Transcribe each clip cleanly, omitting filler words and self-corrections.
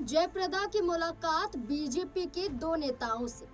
जयप्रदा की मुलाकात बीजेपी के दो नेताओं से,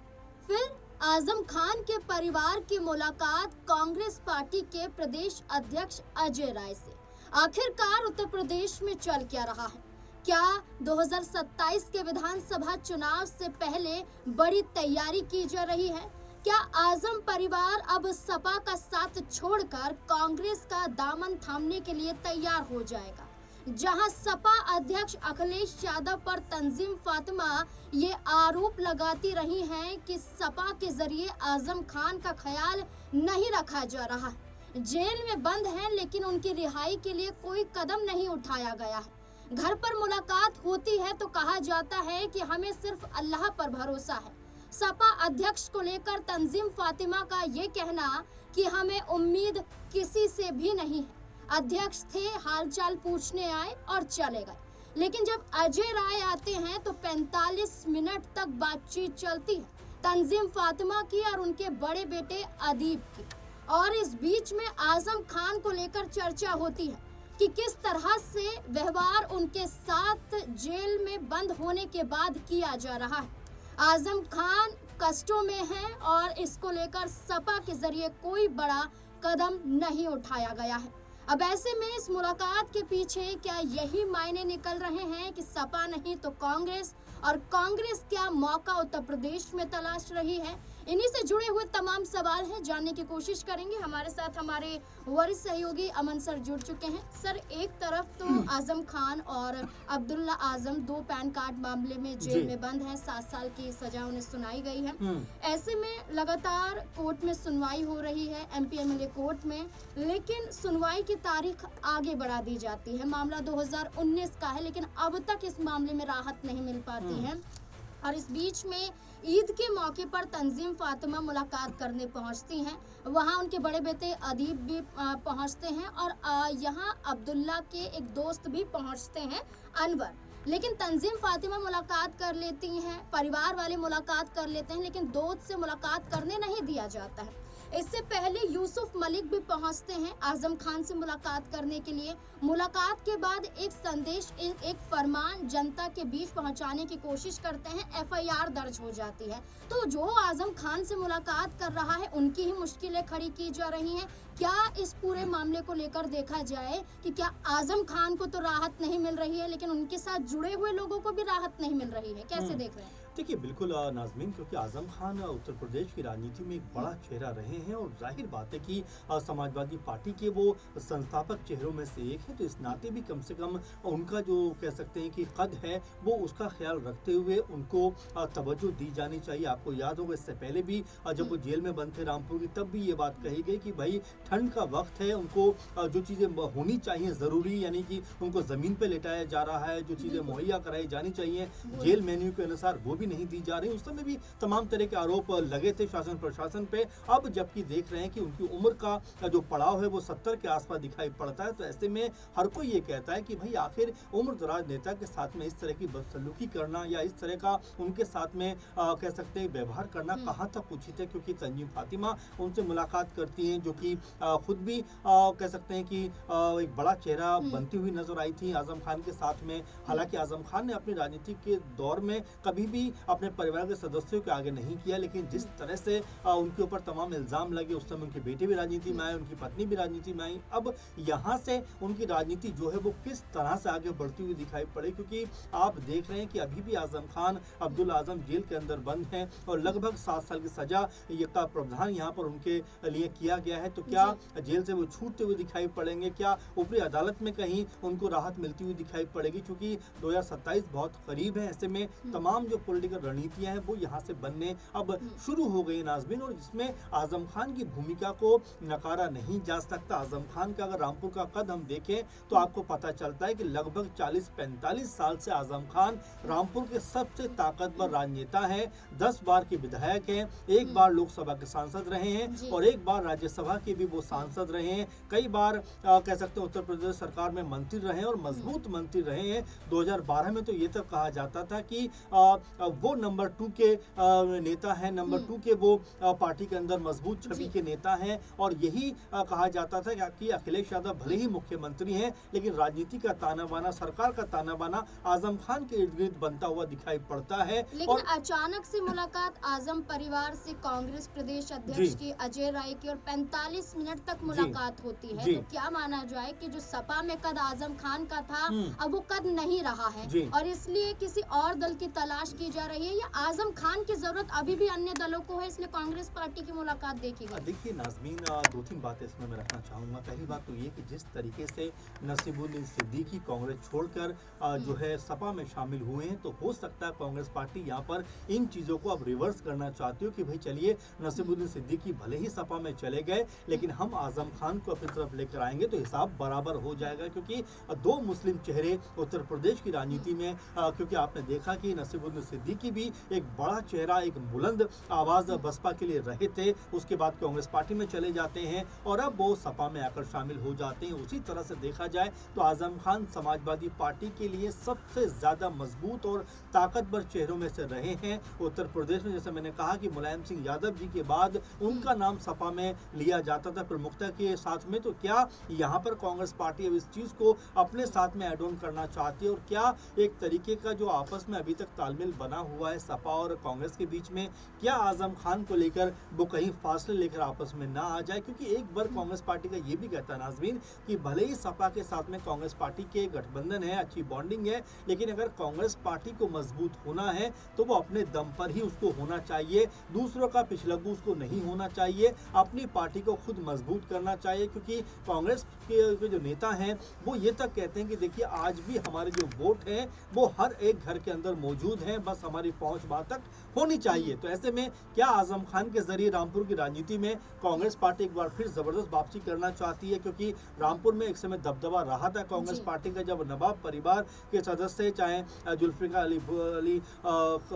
फिर आजम खान के परिवार की मुलाकात कांग्रेस पार्टी के प्रदेश अध्यक्ष अजय राय से। आखिरकार उत्तर प्रदेश में चल क्या रहा है? क्या 2027 के विधानसभा चुनाव से पहले बड़ी तैयारी की जा रही है? क्या आजम परिवार अब सपा का साथ छोड़कर कांग्रेस का दामन थामने के लिए तैयार हो जाएगा? जहां सपा अध्यक्ष अखिलेश यादव पर तंजीम फातिमा ये आरोप लगाती रही हैं कि सपा के जरिए आजम खान का ख्याल नहीं रखा जा रहा है, जेल में बंद हैं लेकिन उनकी रिहाई के लिए कोई कदम नहीं उठाया गया है। घर पर मुलाकात होती है तो कहा जाता है कि हमें सिर्फ अल्लाह पर भरोसा है। सपा अध्यक्ष को लेकर तंजीम फातिमा का ये कहना कि हमें उम्मीद किसी से भी नहीं है। अध्यक्ष थे, हालचाल पूछने आए और चले गए, लेकिन जब अजय राय आते हैं तो 45 मिनट तक बातचीत चलती है तंजीम फातिमा की और उनके बड़े बेटे अदीब की। और इस बीच में आजम खान को लेकर चर्चा होती है कि किस तरह से व्यवहार उनके साथ जेल में बंद होने के बाद किया जा रहा है। आजम खान कष्टों में हैं और इसको लेकर सपा के जरिए कोई बड़ा कदम नहीं उठाया गया है। अब ऐसे में इस मुलाकात के पीछे क्या यही मायने निकल रहे हैं कि सपा नहीं तो कांग्रेस, और कांग्रेस क्या मौका उत्तर प्रदेश में तलाश रही है? इन्हीं से जुड़े हुए तमाम सवाल हैं, जानने की कोशिश करेंगे। हमारे साथ हमारे वरिष्ठ सहयोगी अमन सर जुड़ चुके हैं। सर, एक तरफ तो आजम खान और अब्दुल्ला आजम दो पैन कार्ड मामले में जेल में बंद हैं, 7 साल की सजा उन्हें सुनाई गई है। ऐसे में लगातार कोर्ट में सुनवाई हो रही है, एमपीएमएलए कोर्ट में, लेकिन सुनवाई की तारीख आगे बढ़ा दी जाती है। मामला 2019 का है, लेकिन अब तक इस मामले में राहत नहीं मिल पाती है। और इस बीच में ईद के मौके पर तंजीम फातिमा मुलाकात करने पहुंचती हैं। वहां उनके बड़े बेटे अदीब भी पहुंचते हैं और यहां अब्दुल्ला के एक दोस्त भी पहुंचते हैं, अनवर। लेकिन तंजीम फातिमा मुलाकात कर लेती हैं, परिवार वाले मुलाकात कर लेते हैं, लेकिन दोस्त से मुलाकात करने नहीं दिया जाता है। इससे पहले यूसुफ मलिक भी पहुंचते हैं आजम खान से मुलाकात करने के लिए। मुलाकात के बाद एक संदेश, एक फरमान जनता के बीच पहुंचाने की कोशिश करते हैं, एफआईआर दर्ज हो जाती है। तो जो आजम खान से मुलाकात कर रहा है उनकी ही मुश्किलें खड़ी की जा रही हैं। क्या इस पूरे मामले को लेकर देखा जाए कि क्या आजम खान को तो राहत नहीं मिल रही है, लेकिन उनके साथ जुड़े हुए लोगों को भी राहत नहीं मिल रही है? कैसे देख रहे हैं? देखिए, बिल्कुल नाज़मीन, क्योंकि आजम खान उत्तर प्रदेश की राजनीति में एक बड़ा चेहरा रहे हैं और जाहिर बात है कि समाजवादी पार्टी के वो संस्थापक चेहरों में से एक है, तो इस नाते भी कम से कम उनका जो कह सकते हैं कि कद है वो उसका ख्याल रखते हुए उनको तवज्जो दी जानी चाहिए। आपको याद होगा इससे पहले भी जब वो जेल में बंद थे रामपुर की, तब भी ये बात कही गई कि भाई ठंड का वक्त है, उनको जो चीज़ें होनी चाहिए ज़रूरी, यानी कि उनको ज़मीन पर लेटाया जा रहा है, जो चीज़ें मुहैया कराई जानी चाहिए जेल मेन्यू के अनुसार वो भी नहीं दी जा रही। उस समय भी तमाम तरह के आरोप लगे थे शासन प्रशासन पे। अब जबकि देख रहे हैं कि उनकी उम्र का जो पड़ाव है वो 70 के आसपास दिखाई पड़ता है, तो ऐसे में हर कोई ये कहता है कि भाई आखिर उम्रदराज नेता के साथ में इस तरह की बदसलूकी करना या इस तरह का उनके साथ में कह सकते हैं व्यवहार करना कहाँ तक उचित है। क्योंकि तंजीम फातिमा उनसे मुलाकात करती हैं, जो कि खुद भी कह सकते हैं कि एक बड़ा चेहरा बनती हुई नजर आई थी आजम खान के साथ में। हालांकि आजम खान ने अपनी राजनीति के दौर में कभी भी अपने परिवार के सदस्यों के आगे नहीं किया, लेकिन जिस तरह से उनके ऊपर तमाम इल्जाम लगे, उस समय उनके बेटे भी राजनीति में आए, उनकी पत्नी भी राजनीति में आई। अब यहाँ से उनकी राजनीति जो है वो किस तरह से आगे बढ़ती हुई दिखाई पड़े, क्योंकि आप देख रहे हैं कि अभी भी आजम खान, अब्दुल आजम जेल के अंदर बंद हैं और लगभग 7 साल की सजा का प्रावधान यहाँ पर उनके लिए किया गया है। तो क्या जेल से वो छूटते हुए दिखाई पड़ेंगे? क्या ऊपरी अदालत में कहीं उनको राहत मिलती हुई दिखाई पड़ेगी? क्योंकि 2027 बहुत करीब है, ऐसे में तमाम जो पॉलिटिकल रणनीतियां हैं वो यहाँ से बनने अब शुरू हो गई नाज़मीन, और इसमें आजम खान की भूमिका को नकारा नहीं जा सकता। आजम खान का अगर रामपुर का कद हम देखें तो आपको पता चलता है कि लगभग 40-45 साल से आजम खान रामपुर के सबसे ताकतवर राजनेता हैं। 10 बार के विधायक हैं, 1 बार लोकसभा के सांसद रहे हैं और 1 बार राज्यसभा के भी वो वो सांसद रहे हैं, कई बार कह सकते हैं उत्तर प्रदेश सरकार में मंत्री रहे हैं और मजबूत मंत्री रहे हैं। 2012 में तो ये तक कहा जाता था कि वो नंबर 2 के नेता हैं, नंबर 2 के वो पार्टी के अंदर मजबूत छवि के नेता हैं और यही कहा जाता था कि अखिलेश यादव भले ही मुख्यमंत्री हैं लेकिन राजनीति का ताना बाना, सरकार का ताना बाना आजम खान के इर्द गिर्द बनता हुआ दिखाई पड़ता है। लेकिन और अचानक से मुलाकात आजम परिवार से कांग्रेस प्रदेश अध्यक्ष की अजय राय की और 45 मिनट तक मुलाकात होती है, तो क्या माना जाए कि जो सपा में कद आजम खान का था अब वो कद नहीं रहा है और इसलिए किसी और दल की तलाश की जा रही है, या आजम खान की जरूरत अभी भी अन्य दलों को है इसलिए कांग्रेस पार्टी की मुलाकात देखी गई? देखिए नाज़मीन, 2-3 बातें इसमें मैं रखना चाहूँगा। पहली बात तो ये कि जिस तरीके से नसीबुद्दीन सिद्दीकी कांग्रेस छोड़कर जो है सपा में शामिल हुए हैं, तो हो सकता है कांग्रेस पार्टी यहाँ पर इन चीज़ों को अब रिवर्स करना चाहती हो कि भाई चलिए नसीबुद्दीन सिद्दीकी भले ही सपा में चले गए लेकिन हम आजम खान को अपनी तरफ लेकर आएंगे तो हिसाब बराबर हो जाएगा, क्योंकि दो मुस्लिम चेहरे उत्तर प्रदेश की राजनीति में, क्योंकि आपने देखा कि नसीबुद्दीन सिद्दीकी भी एक बड़ा चेहरा, एक बुलंद आवाज़ बसपा के लिए रहे थे, उसके बाद कांग्रेस पार्टी में चले जाते हैं और अब वो सपा में आकर शामिल हो जाते हैं। उसी तरह से देखा जाए तो आजम खान समाजवादी पार्टी के लिए सबसे ज़्यादा मजबूत और ताकतवर चेहरों में से रहे हैं उत्तर प्रदेश में। जैसे मैंने कहा कि मुलायम सिंह यादव जी के बाद उनका नाम सपा में लिया जाता था प्रमुखता के साथ में, तो क्या यहाँ पर कांग्रेस पार्टी अब इस चीज़ को अपने साथ में एड ऑन करना चाहती है और क्या एक तरीके का जो आपस में अभी तक तालमेल बना हुआ है सपा और कांग्रेस के बीच में, क्या आजम खान को लेकर वो कहीं फासले लेकर आपस में ना आ जाए? क्योंकि एक बार कांग्रेस पार्टी का ये भी कहता है नाज़मीन कि भले ही सपा के साथ में कांग्रेस पार्टी के गठबंधन है, अच्छी बॉन्डिंग है, लेकिन अगर कांग्रेस पार्टी को मजबूत होना है तो वो अपने दम पर ही उसको होना चाहिए, दूसरों का पिछलग्गू उसको नहीं होना चाहिए, अपनी पार्टी को खुद मजबूत करना चाहिए। क्योंकि कांग्रेस के जो नेता हैं वो ये तक कहते हैं कि देखिए आज भी हमारे जो वोट हैं वो हर एक घर के अंदर मौजूद हैं, बस हमारी पहुंच वहां तक होनी चाहिए। तो ऐसे में क्या आजम खान के जरिए रामपुर की राजनीति में कांग्रेस पार्टी एक बार फिर जबरदस्त वापसी करना चाहती है? क्योंकि रामपुर में एक समय दबदबा रहा था कांग्रेस पार्टी का, जब नवाब परिवार के सदस्य चाहे जुल्फिकार अली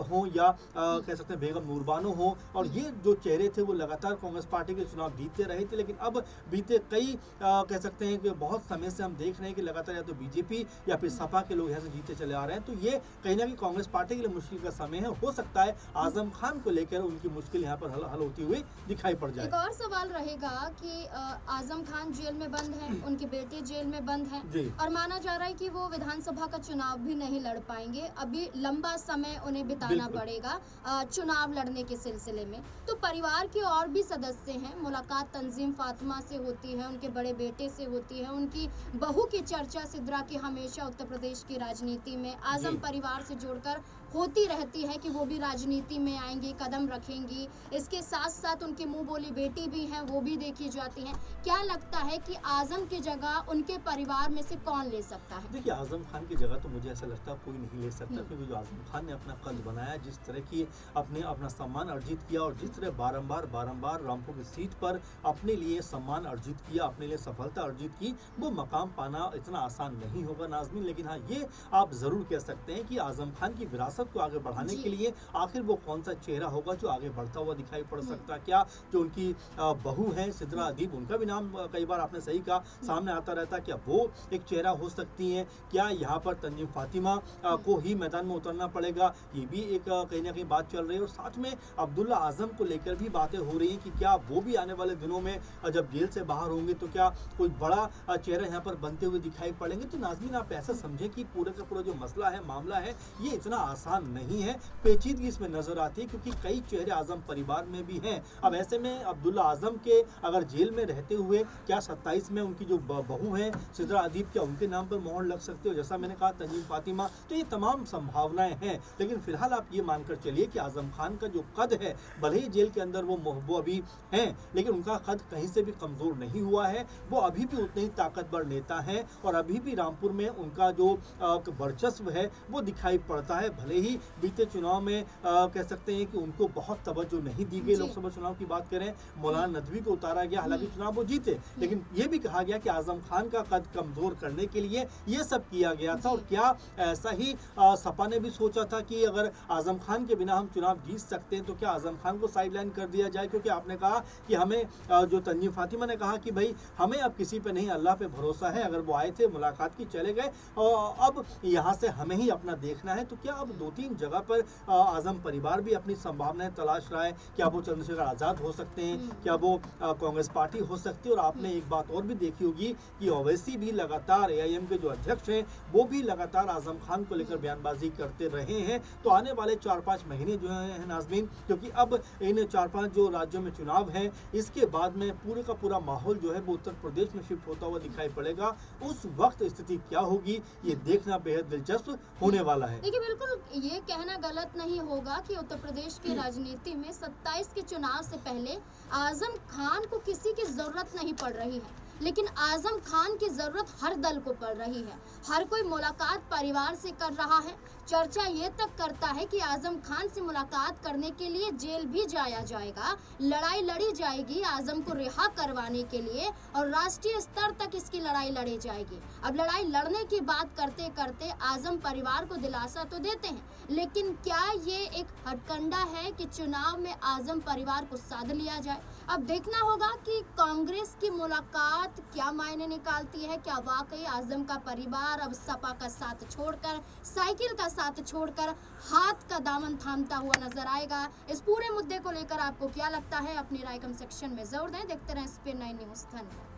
हों या कह सकते हैं बेगम नूरबानो हो, और ये जो चेहरे थे वो लगातार कांग्रेस पार्टी के चुनाव जीतते रहे थे, लेकिन अब बीते कई कह सकते हैं कि बहुत समय से हम देख रहे हैं कि लगातार या तो बीजेपी या फिर सपा के लोग यहाँ से जीते चले आ रहे हैं। तो ये कहीं ना कहीं कांग्रेस पार्टी के लिए मुश्किल का समय है। हो सकता है आजम खान को लेकर उनकी मुश्किल यहाँ पर हल होती हुई दिखाई पड़ जाए। एक और सवाल रहेगा कि आजम खान जेल में बंद है, उनके बेटे जेल में बंद है और माना जा रहा है कि वो विधानसभा का चुनाव भी नहीं लड़ पाएंगे, अभी लंबा समय उन्हें बिताना पड़ेगा चुनाव लड़ने के सिलसिले में। तो परिवार के और भी सदस्य हैं, मुलाकात तंजीम फातिमा से होती है, उनके बड़े बेटे से होती है, उनकी बहू की चर्चा सिद्रा की हमेशा उत्तर प्रदेश की राजनीति में आजम परिवार से जोड़कर होती रहती है कि वो भी राजनीति में आएंगी, कदम रखेंगी। इसके साथ साथ उनकी मुंह बोली बेटी भी हैं, वो भी देखी जाती हैं। क्या लगता है कि आजम की जगह उनके परिवार में से कौन ले सकता है? देखिए आजम खान की जगह तो मुझे ऐसा लगता है कोई नहीं ले सकता, क्योंकि जो आजम खान ने अपना कद बनाया, जिस तरह की अपना सम्मान अर्जित किया और जिस तरह बारंबार रामपुर की सीट पर अपने लिए सम्मान अर्जित किया, अपने लिए सफलता अर्जित की, वो मकाम पाना इतना आसान नहीं होगा नाज़मीन। लेकिन हाँ, ये आप ज़रूर कह सकते हैं कि आजम खान की विरासत को आगे बढ़ाने के लिए आखिर वो कौन सा चेहरा होगा जो आगे बढ़ता हुआ दिखाई पड़ सकता है। क्या जो उनकी बहू है सिद्रा अदीब, उनका भी नाम कई बार आपने सही कहा सामने आता रहता है, क्या वो एक चेहरा हो सकती है? क्या यहाँ पर तंजीम फातिमा को ही मैदान में उतरना पड़ेगा? ये भी एक कहीं ना कहीं बात चल रही है। और साथ में अब्दुल्ला आजम को लेकर भी बातें हो रही हैं कि क्या वो भी आने वाले दिनों में जब जेल से बाहर होंगे तो क्या कोई बड़ा चेहरा यहाँ पर बनते हुए दिखाई पड़ेंगे? तो नाज़मीन आप ऐसा समझें कि पूरे का पूरा जो मसला है, मामला है, ये इतना आसान नहीं है, पेचीदगी इसमें नजर आती है, क्योंकि कई चेहरे आजम परिवार में भी हैं। अब ऐसे में अब्दुल्ला आजम के अगर जेल में रहते हुए क्या 27 में उनकी जो बहू है सिद्रा अदीब, क्या उनके नाम पर मोहर लग सकती हो? जैसा मैंने कहा तंजीम फातिमा, तो ये तमाम संभावनाएं हैं। लेकिन फिलहाल आप ये मानकर चलिए कि आजम खान का जो कद है, भले ही जेल के अंदर वो अभी हैं, लेकिन उनका कद कहीं से भी कमजोर नहीं हुआ है, वो अभी भी उतने ही ताकतवर नेता हैं और अभी भी रामपुर में उनका जो वर्चस्व है वो दिखाई पड़ता है। भले ही बीते चुनाव में कह सकते हैं कि उनको बहुत तवज्जो नहीं दी गई, लोकसभा चुनाव की बात करें, मौलाना नदवी को उतारा गया, हालांकि चुनाव वो जीते, लेकिन ये भी कहा गया कि आजम खान का कद कमजोर करने के लिए ये सब किया गया था। और क्या ऐसा ही सपा ने भी सोचा था कि अगर आजम खान के बिना हम चुनाव जीत सकते हैं तो क्या आजम खान को साइडलाइन कर दिया जाए? क्योंकि आपने कहा कि हमें जो तंजीम फातिमा ने कहा कि भाई हमें अब किसी पे नहीं, अल्लाह पे भरोसा है। अगर वो आए थे, मुलाकात की, चले गए, और अब यहाँ से हमें ही अपना देखना है। तो क्या अब 2-3 जगह पर आजम परिवार भी अपनी संभावनाएं तलाश रहा है? क्या वो चंद्रशेखर आज़ाद हो सकते हैं? क्या वो कांग्रेस पार्टी हो सकती है? और आपने एक बात और भी देखी होगी कि ओवैसी भी लगातार, AIM के जो अध्यक्ष हैं वो भी लगातार आजम खान को लेकर बयानबाजी करते रहे हैं। तो आने वाले 4-5 महीने जो हैं नाज़मीन, क्योंकि अब इन 4-5 जो राज्यों में चुनाव हैं, इसके बाद में पूरे का पूरा माहौल जो है वो उत्तर प्रदेश में शिफ्ट होता हुआ दिखाई पड़ेगा। उस वक्त स्थिति क्या होगी, ये देखना बेहद दिलचस्प होने वाला है। देखिए, बिल्कुल ये कहना गलत नहीं होगा कि उत्तर प्रदेश की राजनीति में 27 के चुनाव से पहले आजम खान को किसी की जरूरत नहीं पड़ रही है, लेकिन आजम खान की जरूरत हर दल को पड़ रही है। हर कोई मुलाकात परिवार से कर रहा है। चर्चा ये तक करता है कि आजम खान से मुलाकात करने के लिए जेल भी जाया जाएगा, लड़ाई लड़ी जाएगी आजम को रिहा करवाने के लिए, और राष्ट्रीय स्तर तक इसकी लड़ाई लड़ी जाएगी। अब लड़ाई लड़ने की बात करते करते आजम परिवार को दिलासा तो देते हैं, लेकिन क्या ये एक हथकंडा है कि चुनाव में आजम परिवार को साध लिया जाए? अब देखना होगा कि कांग्रेस की मुलाकात क्या मायने निकालती है। क्या वाकई आजम का परिवार अब सपा का साथ छोड़कर, साइकिल का साथ छोड़कर हाथ का दामन थामता हुआ नजर आएगा? इस पूरे मुद्दे को लेकर आपको क्या लगता है? अपनी राय कमेंट सेक्शन में जरूर दें। देखते रहें स्पेन 9 न्यूज़। धन्यवाद।